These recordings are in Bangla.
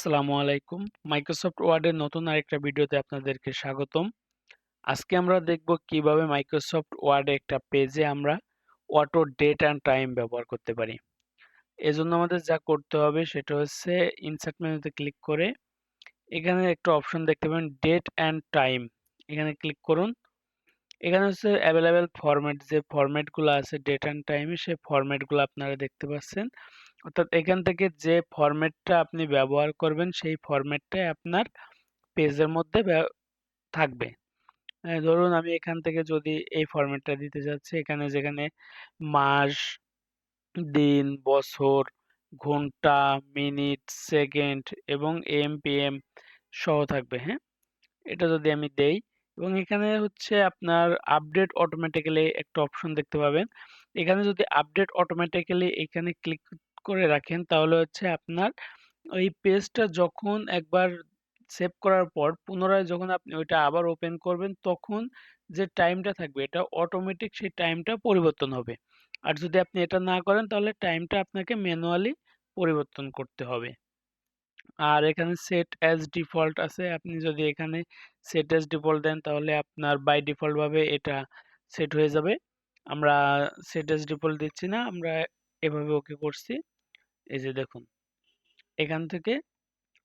আসসালামু আলাইকুম। মাইক্রোসফট ওয়ার্ডের নতুন আরেকটা ভিডিওতে আপনাদেরকে স্বাগতম। আজকে আমরা দেখব কিভাবে মাইক্রোসফট ওয়ার্ডে একটা পেজে আমরা অটো ডেট অ্যান্ড টাইম ব্যবহার করতে পারি। এজন্য আমাদের যা করতে হবে সেটা হচ্ছে ইনসার্ট মেনুতে ক্লিক করে এখানে একটা অপশন দেখতে পাবেন ডেট অ্যান্ড টাইম। এখানে ক্লিক করুন। এখানে হচ্ছে অ্যাভেলেবেল ফরম্যাট যে ফরম্যাটগুলো আছে ডেট অ্যান্ড টাইমে সেই ফরম্যাটগুলো আপনারা দেখতে পাচ্ছেন। অর্থাৎ এখান থেকে যে ফরম্যাটটা আপনি ব্যবহার করবেন সেই ফরম্যাটটাই আপনার পেজের মধ্যে থাকবে। ধরুন আমি এখান থেকে যদি এই ফরম্যাটটা দিতে যাচ্ছি এখানে যেখানে মাস, দিন, বছর, ঘন্টা, মিনিট, সেকেন্ড এবং এম.পি.এম সহ থাকবে, হ্যাঁ? এটা যদি আমি দেই এবং এখানে হচ্ছে আপনার আপডেট অটোমেটিক্যালি একটা অপশন দেখতে পাবেন। এখানে যদি আপডেট অটোমেটিক্যালি এখানে ক্লিক করে রাখেন তাহলে হচ্ছে আপনার ওই পেজটা যখন একবার সেভ করার পর পুনরায় যখন আপনি ওইটা আবার ওপেন করবেন তখন যে টাইমটা থাকবে এটা অটোমেটিক সেই টাইমটা পরিবর্তন হবে। আর যদি আপনি এটা না করেন তাহলে টাইমটা আপনাকে ম্যানুয়ালি পরিবর্তন করতে হবে। আর এখানে সেট অ্যাজ ডিফল্ট আছে। আপনি যদি এখানে সেট অ্যাজ ডিফল্ট দেন তাহলে আপনার বাই ডিফল্ট ভাবে এটা সেট হয়ে যাবে। আমরা সেট অ্যাজ ডিফল্ট দিচ্ছি না, আমরা এভাবে ওকে করছি। এই যে দেখুন এখান থেকে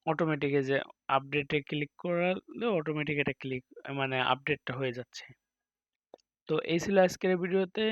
অটোমেটিক এই যে আপডেটে ক্লিক করালে অটোমেটিক এটা ক্লিক মানে আপডেটটা হয়ে যাচ্ছে। তো এই ছিল আজকের ভিডিওতে।